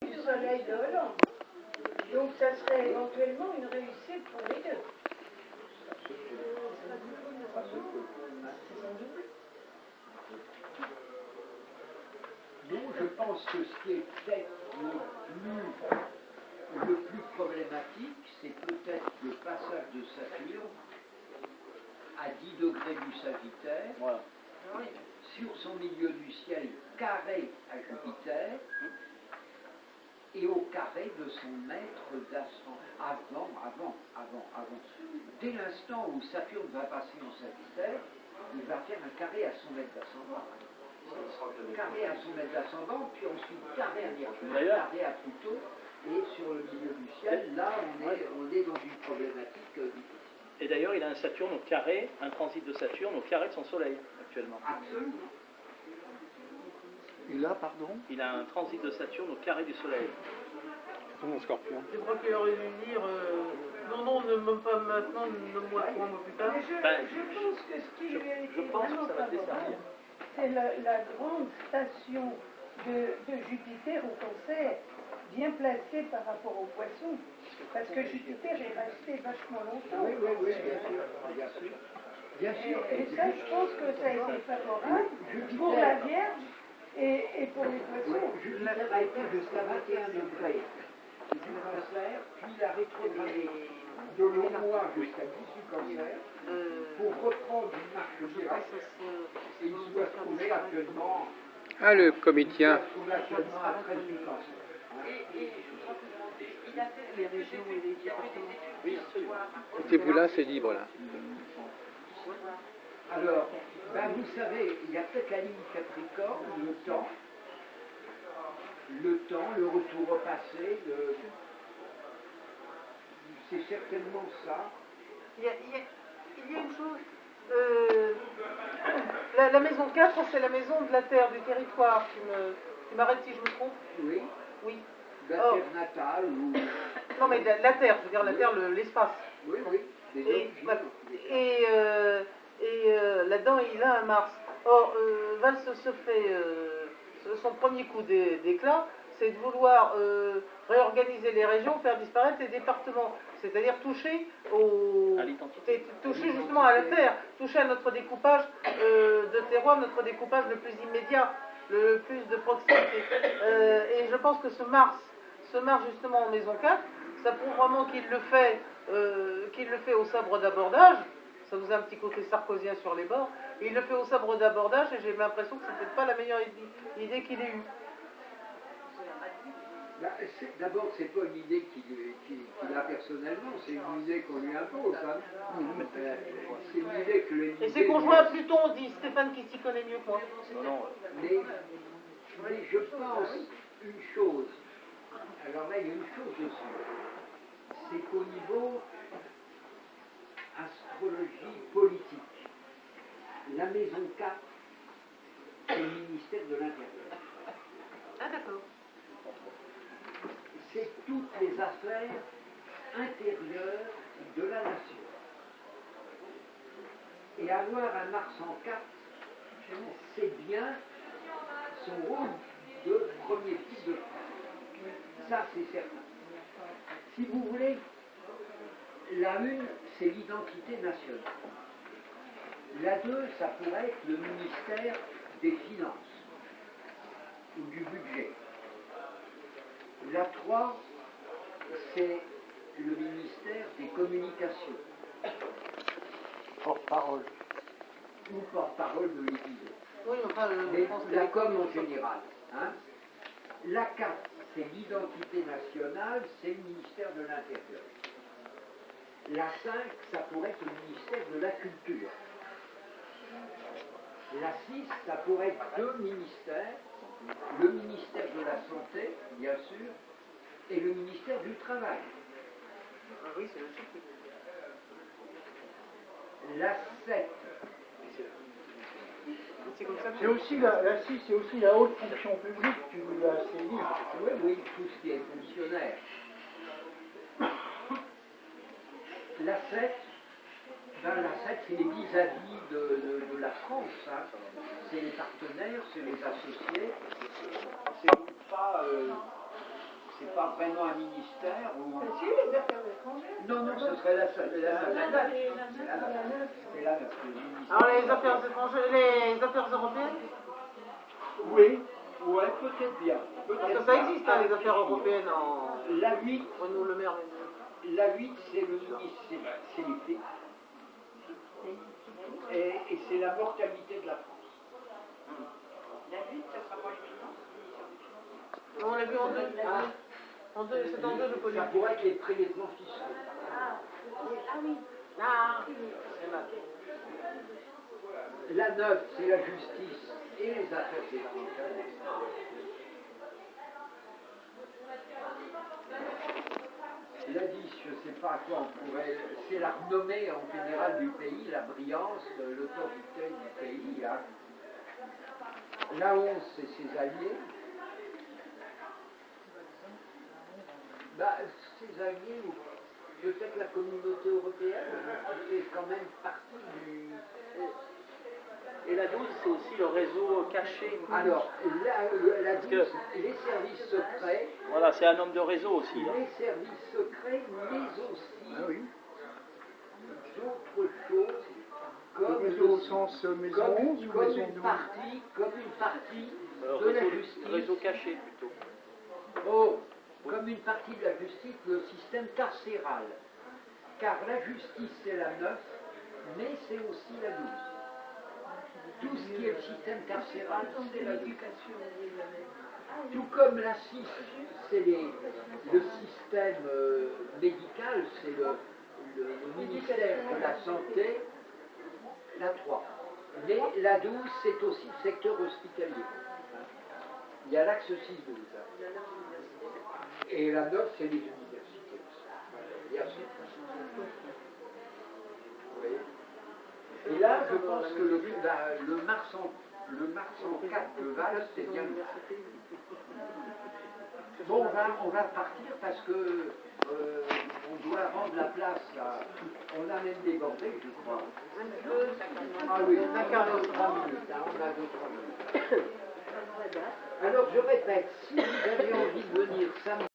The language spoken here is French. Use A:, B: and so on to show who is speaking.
A: Du soleil de Hollande. Donc ça serait éventuellement une réussite pour les deux.
B: Donc je pense que ce qui est peut-être le plus problématique, c'est peut-être le passage de Saturne à 10 degrés du Sagittaire,
C: Voilà.
B: sur son milieu du ciel carré à Jupiter, et au carré de son maître d'ascendant. Avant. Dès l'instant où Saturne va passer en Sagittaire, il va faire un carré à son maître d'ascendant. Carré à son maître d'ascendant, puis ensuite carré à Mercure, carré à Pluton, et sur le milieu du ciel, là on est dans une problématique difficile.
C: Et d'ailleurs, il a un Saturne au carré, un transit de Saturne au carré de son Soleil, actuellement.
B: Absolument.
D: Et là, pardon?
C: Il a un transit de Saturne au carré du Soleil.
D: Mon Scorpion.
E: Je crois qu'il aurait dû dire non, ne même pas maintenant, nomme-moi 3 mois plus tard.
A: Mais je pense que ce qui lui a été vraiment favorable, c'est la grande station de Jupiter au Cancer, bien placée par rapport aux Poissons. Parce que Jupiter est resté vachement longtemps.
B: Oui, bien sûr. Bien sûr.
A: Et ça, je pense que ça a été favorable pour la Vierge et pour les Poissons.
B: Jupiter a été jusqu'à 21 degrés du Cancer, puis il a rétrogradé de long mois jusqu'à 18 Cancer pour reprendre une marche directe. Et il se doit trouver actuellement.
D: Ah, le comédien.
B: Il se trouve actuellement à 13 du Cancer.
E: Et je crois que il a fait les régions et les départements.
C: Oui, absolument.
D: Mettez-vous là, c'est libre là.
B: Alors, vous savez, il y a peut-être la ligne Capricorne, le temps, le retour au passé, c'est certainement ça.
E: Il y a une chose. La maison 4, c'est la maison de la terre, du territoire. Tu m'arrêtes si je me trompe? Oui.
B: La terre natale ou...
E: Non, mais la terre, je veux dire la terre, l'espace.
B: Oui.
E: Et là-dedans, il a un Mars. Or, Valls se fait son premier coup d'éclat, c'est de vouloir réorganiser les régions, faire disparaître les départements, c'est-à-dire toucher justement à la terre, toucher à notre découpage de terroir, notre découpage le plus immédiat, le plus de proximité. Et je pense que ce Mars justement en maison 4, ça prouve vraiment qu'il le fait au sabre d'abordage. Ça vous a un petit côté sarkozien sur les bords. Et il le fait au sabre d'abordage et j'ai l'impression que c'est peut-être pas la meilleure idée qu'il ait eue.
B: D'abord, c'est pas une idée qu'il a personnellement, c'est une idée qu'on lui impose. C'est une idée que les...
E: Et c'est conjoint à Pluton, dit Stéphane qui s'y connaît mieux que moi.
B: Mais je pense une chose. Alors là, il y a une chose dessus. C'est qu'au niveau astrologie politique, la maison 4, c'est le ministère de l'Intérieur.
E: Ah d'accord.
B: C'est toutes les affaires intérieures de la nation. Et avoir un Mars en 4, c'est bien son rôle de premier type de France. Ça, c'est certain. Si vous voulez, la 1, c'est l'identité nationale. La 2, ça pourrait être le ministère des Finances ou du budget. La 3, c'est le ministère des Communications.
D: Porte-parole.
B: Ou porte-parole de l'Élysée.
E: Oui, enfin,
B: mais la com en général. La 4, c'est l'identité nationale, c'est le ministère de l'Intérieur. La 5, ça pourrait être le ministère de la Culture. La 6, ça pourrait être 2 ministères, le ministère de la Santé, bien sûr, et le ministère du Travail.
E: Ah oui, c'est le chiffre.
B: La 7,
F: c'est aussi la 6, c'est aussi la haute fonction publique, tu l'as assez dit.
B: oui, tout ce qui est fonctionnaire. La 7, c'est les vis-à-vis de la France. C'est les partenaires, c'est les associés. C'est pas pas vraiment un ministère ou...
A: Si, les affaires étrangères.
B: Non, ce serait la seule. C'est la neuf.
E: Alors les affaires étrangères, les affaires européennes?
B: Oui, ouais, peut-être bien.
E: Parce que ça existe, hein, les affaires européennes en...
B: La 8,
E: Renaud Le Maire.
B: la 8 c'est le ministère, c'est l'épée. Et c'est la mortalité de la France.
G: La 8, ça sera pas les finances.
E: On l'a vu en deux. En deux, c'est en deux de
B: Ça
E: politique.
B: pourrait être les prélèvements fiscaux.
G: Ah oui.
E: Ah.
B: La 9, c'est la justice et les affaires étrangères. La 10, je ne sais pas à quoi on pourrait... C'est la renommée en général du pays, la brillance, l'autorité du pays. Hein. La 11, c'est ses alliés. Bah, ses alliés, ou peut-être la communauté européenne, qui fait quand même partie du...
C: Et la 12, c'est aussi le réseau caché.
B: Alors, la 12, les services secrets...
C: Voilà, c'est un homme de réseau aussi. Hein.
B: Les services secrets, mais aussi d'autres choses, comme
F: réseau au sens maison
B: comme
F: 11 ou
B: une
F: maison 12?
B: partie de la justice.
C: Réseau caché plutôt.
B: Oh, comme une partie de la justice, le système carcéral. Car la justice, c'est la 9, mais c'est aussi la 12. Tout ce qui est le système carcéral, c'est la 12. Tout comme la 6, c'est le système médical, c'est le ministère de la Santé, la 3. Mais la 12, c'est aussi le secteur hospitalier. Il y a l'axe 6-12. Et la 9, c'est les universités aussi. Bien sûr. Vous voyez ? Et là, je pense que le Mars en 4 de Val, c'est bien. Bon, on va partir parce que on doit rendre la place là. On a même débordé, je crois. Ah oui, on a 43 minutes. Hein, on a 2-3 minutes. Alors, je répète, si vous avez envie de venir samedi,